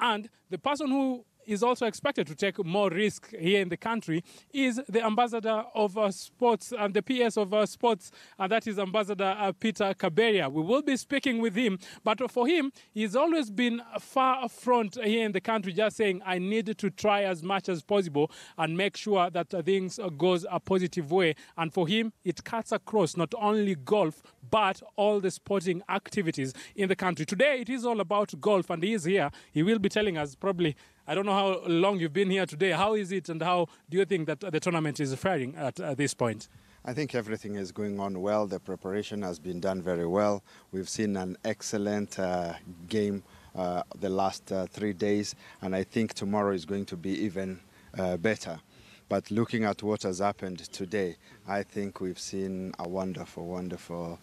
And the person who is also expected to take more risk here in the country is the ambassador of sports and the PS of sports, and that is Ambassador Peter Kaberia. We will be speaking with him, but for him, he's always been far front here in the country, just saying, I need to try as much as possible and make sure that things goes a positive way. And for him, it cuts across not only golf, but all the sporting activities in the country. Today, it is all about golf, and he is here. He will be telling us probably, I don't know how long you've been here today. How is it, and how do you think that the tournament is faring at this point? I think everything is going on well. The preparation has been done very well. We've seen an excellent game the last 3 days, and I think tomorrow is going to be even better. But looking at what has happened today, I think we've seen a wonderful, wonderful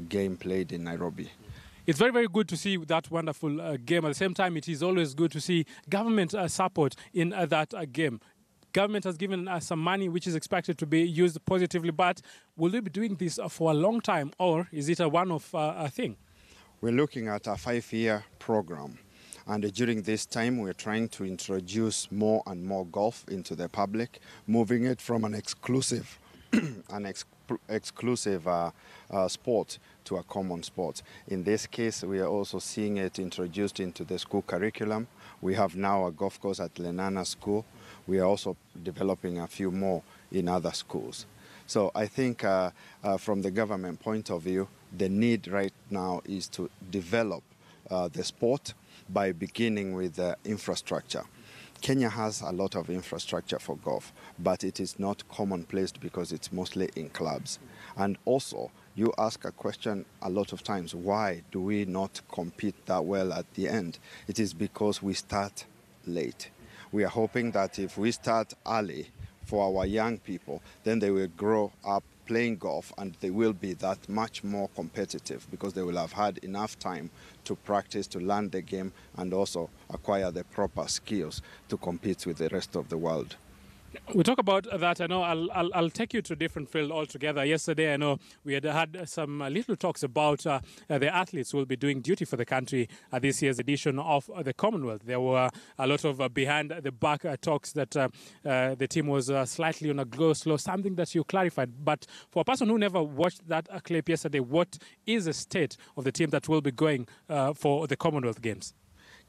game played in Nairobi. It's very, very good to see that wonderful game. At the same time, it is always good to see government support in that game. Government has given us some money which is expected to be used positively, but will we be doing this for a long time, or is it a one-off thing? We're looking at a 5-year program, and during this time we're trying to introduce more and more golf into the public, moving it from an exclusive sport to a common sport. In this case, we are also seeing it introduced into the school curriculum. We have now a golf course at Lenana School. We are also developing a few more in other schools. So I think from the government point of view, the need right now is to develop the sport by beginning with the infrastructure. Kenya has a lot of infrastructure for golf, but it is not commonplace because it's mostly in clubs. And also, you ask a question a lot of times, why do we not compete that well at the end? It is because we start late. We are hoping that if we start early for our young people, then they will grow up playing golf and they will be that much more competitive because they will have had enough time to practice, to learn the game, and also acquire the proper skills to compete with the rest of the world. We talk about that. I know I'll take you to a different field altogether. Yesterday, I know we had some little talks about the athletes who will be doing duty for the country at this year's edition of the Commonwealth. There were a lot of behind-the-back talks that the team was slightly on a go slow, something that you clarified. But for a person who never watched that clip yesterday, what is the state of the team that will be going for the Commonwealth Games?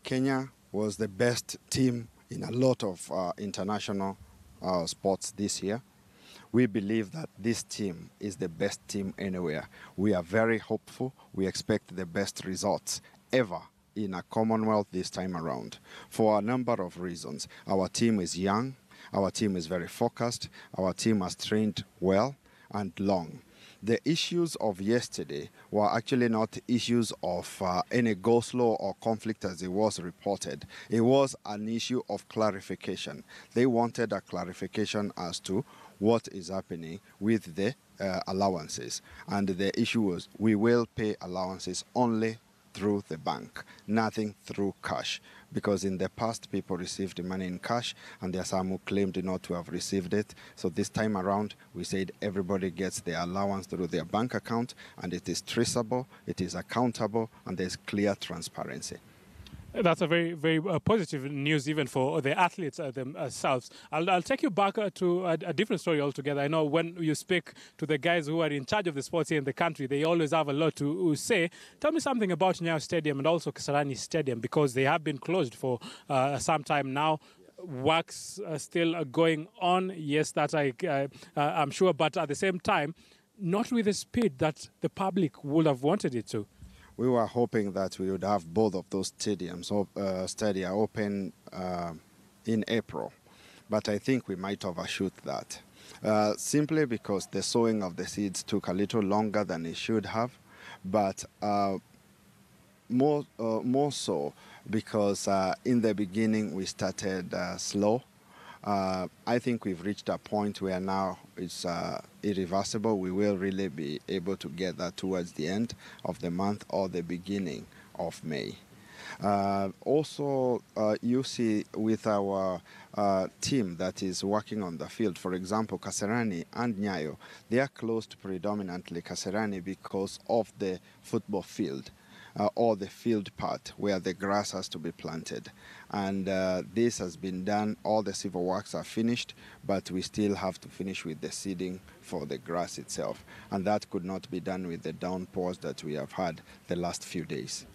Kenya was the best team in a lot of international sports this year. We believe that this team is the best team anywhere. We are very hopeful. We expect the best results ever in a Commonwealth this time around for a number of reasons. Our team is young. Our team is very focused. Our team has trained well and long. The issues of yesterday were actually not issues of any go-slow or conflict as it was reported. It was an issue of clarification. They wanted a clarification as to what is happening with the allowances. And the issue was we will pay allowances only through the bank, nothing through cash. Because in the past, people received the money in cash, and there are some who claimed not to have received it. So this time around, we said everybody gets their allowance through their bank account, and it is traceable, it is accountable, and there's clear transparency. That's a very, very positive news even for the athletes themselves. I'll take you back to a different story altogether. I know when you speak to the guys who are in charge of the sports here in the country, they always have a lot to say. Tell me something about Nyayo Stadium and also Kasarani Stadium, because they have been closed for some time now. Works are still going on. Yes, that I'm sure, but at the same time, not with the speed that the public would have wanted it to. We were hoping that we would have both of those stadia open in April, but I think we might overshoot that, simply because the sowing of the seeds took a little longer than it should have, but more so because in the beginning we started slow. I think we've reached a point where now it's irreversible. We will really be able to get that towards the end of the month or the beginning of May. Also, you see with our team that is working on the field, for example, Kasarani and Nyayo, they are closed predominantly Kasarani because of the football field. or the field part where the grass has to be planted. And this has been done. All the civil works are finished, but we still have to finish with the seeding for the grass itself. And that could not be done with the downpours that we have had the last few days.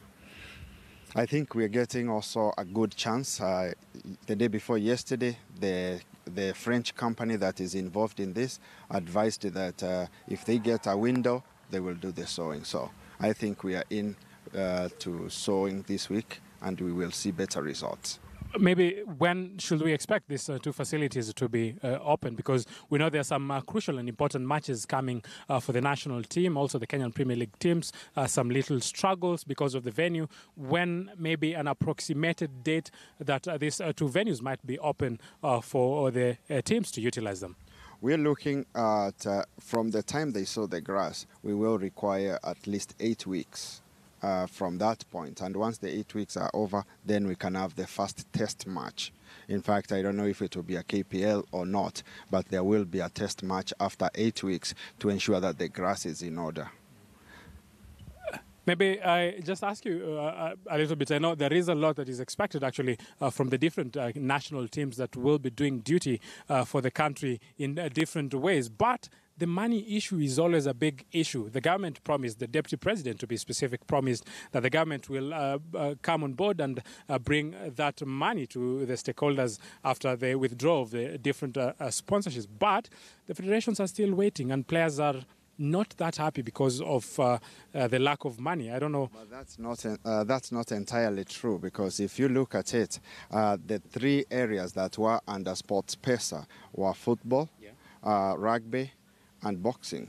I think we're getting also a good chance. The day before yesterday, the French company that is involved in this advised that if they get a window, they will do the sowing. So I think we are in to sowing this week, and we will see better results. Maybe when should we expect these two facilities to be open? Because we know there are some crucial and important matches coming for the national team, also the Kenyan Premier League teams, some little struggles because of the venue. When maybe an approximated date that these two venues might be open for the teams to utilize them? We're looking at, from the time they sow the grass, we will require at least 8 weeks. From that point, and once the 8 weeks are over, then we can have the first test match. In fact, I don't know if it will be a KPL or not, but there will be a test match after 8 weeks to ensure that the grass is in order. Maybe I just ask you a little bit. I know there is a lot that is expected actually from the different national teams that will be doing duty for the country in different ways, but the money issue is always a big issue. The government promised, the deputy president to be specific, promised that the government will come on board and bring that money to the stakeholders after the withdrawal of the different sponsorships. But the federations are still waiting, and players are not that happy because of the lack of money. I don't know. But that's not entirely true, because if you look at it, the three areas that were under sports PESA were football, rugby, and boxing.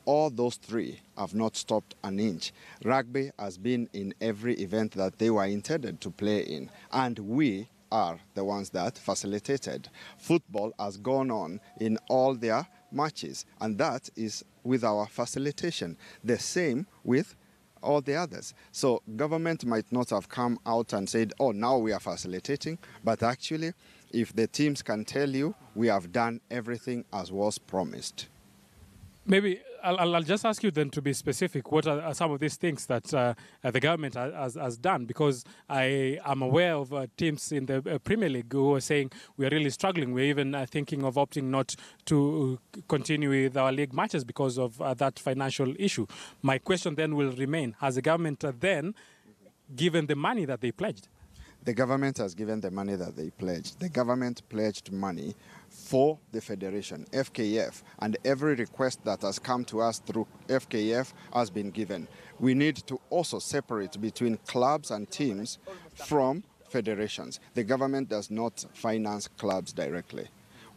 All those three have not stopped an inch. Rugby has been in every event that they were intended to play in, and we are the ones that facilitated. Football has gone on in all their matches, and that is with our facilitation. The same with all the others. So government might not have come out and said, oh, now we are facilitating, but actually, if the teams can tell you, we have done everything as was promised. Maybe I'll just ask you then to be specific. What are some of these things that the government has done? Because I am aware of teams in the Premier League who are saying we are really struggling. We're even thinking of opting not to continue with our league matches because of that financial issue. My question then will remain, has the government then given the money that they pledged? The government has given the money that they pledged. The government pledged money for the federation, FKF, and every request that has come to us through FKF has been given. We need to also separate between clubs and teams from federations. The government does not finance clubs directly.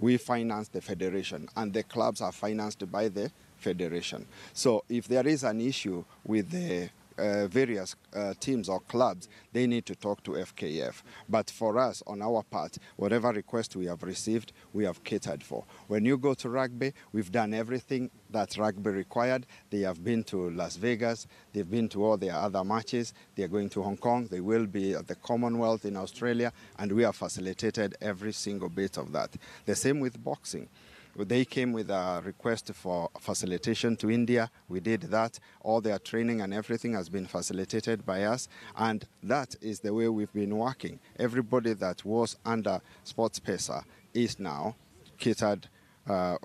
We finance the federation, and the clubs are financed by the federation. So if there is an issue with the various teams or clubs, they need to talk to FKF. But for us, on our part, whatever request we have received, we have catered for. When you go to rugby, we've done everything that rugby required. They have been to Las Vegas, they've been to all their other matches, they're going to Hong Kong, they will be at the Commonwealth in Australia, and we have facilitated every single bit of that. The same with boxing. They came with a request for facilitation to India. We did that. All their training and everything has been facilitated by us. And that is the way we've been working. Everybody that was under Sports PESA is now catered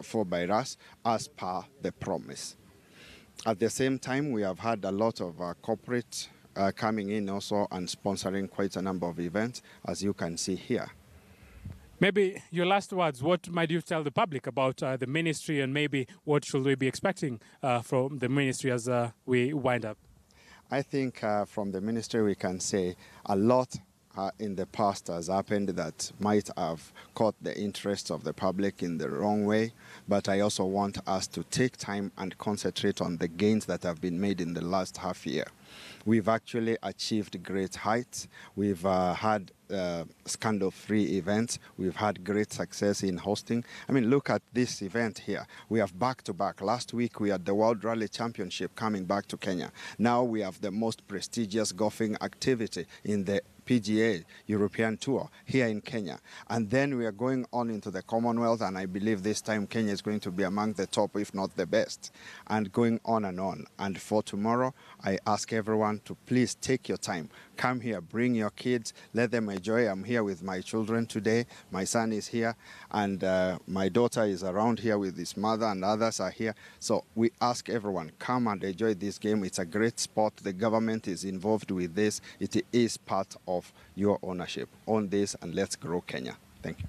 for by us as per the promise. At the same time, we have had a lot of corporate coming in also and sponsoring quite a number of events, as you can see here. Maybe your last words, what might you tell the public about the ministry, and maybe what should we be expecting from the ministry as we wind up? I think from the ministry we can say a lot in the past has happened that might have caught the interests of the public in the wrong way, but I also want us to take time and concentrate on the gains that have been made in the last half year. We've actually achieved great heights. We've had scandal-free events. We've had great success in hosting. I mean, look at this event here. We have back-to-back. Last week, we had the World Rally Championship coming back to Kenya. Now we have the most prestigious golfing activity in the PGA European Tour here in Kenya. And then we are going on into the Commonwealth, and I believe this time Kenya is going to be among the top, if not the best, and going on and on. And for tomorrow, I ask everyone to please take your time. Come here, bring your kids, let them enjoy. I'm here with my children today. My son is here, and my daughter is around here with his mother, and others are here. So we ask everyone, come and enjoy this game. It's a great sport. The government is involved with this. It is part of your ownership. Own this, and let's grow Kenya. Thank you.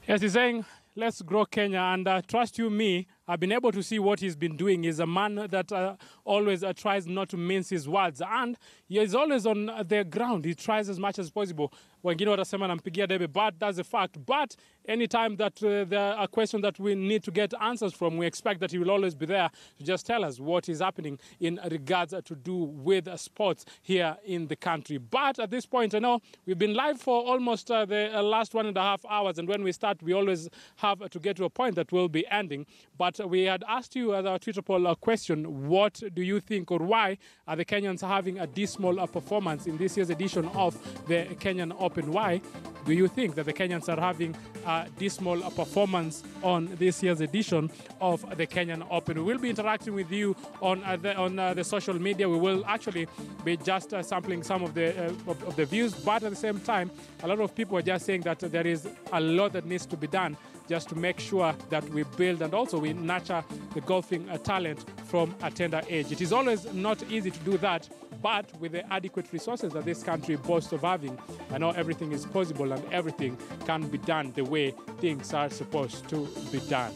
Yes, he's saying, let's grow Kenya, and trust you me, I've been able to see what he's been doing. He's a man that always tries not to mince his words, and he is always on the ground. He tries as much as possible. Wengine watasema nampigia debe, but that's a fact. But anytime that there are questions that we need to get answers from, we expect that he will always be there to just tell us what is happening in regards to do with sports here in the country. But at this point, I know we've been live for almost the last 1.5 hours, and when we start, we always have to get to a point that will be ending. But we had asked you as our Twitter poll a question: what do you think, or why are the Kenyans having a dismal performance in this year's edition of the Kenyan Open? Why do you think that the Kenyans are having a dismal performance on this year's edition of the Kenyan Open? We will be interacting with you on the social media. We will actually be just sampling some of the views, but at the same time, a lot of people are just saying that there is a lot that needs to be done just to make sure that we build and also we nurture the golfing talent from a tender age. It is always not easy to do that, but with the adequate resources that this country boasts of having, I know everything is possible and everything can be done the way things are supposed to be done.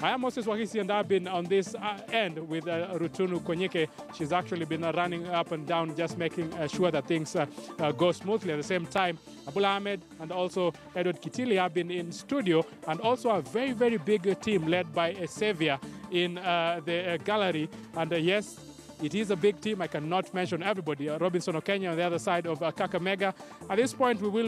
I am Moses Wahisi, and I've been on this end with Rutunu Konyeke. She's actually been running up and down, just making sure that things go smoothly. At the same time, Abul Ahmed and also Edward Kitili have been in studio, and also a very, very big team led by Xavier in the gallery. And yes, it is a big team. I cannot mention everybody. Robinson Okenya on the other side of Kakamega. At this point, we will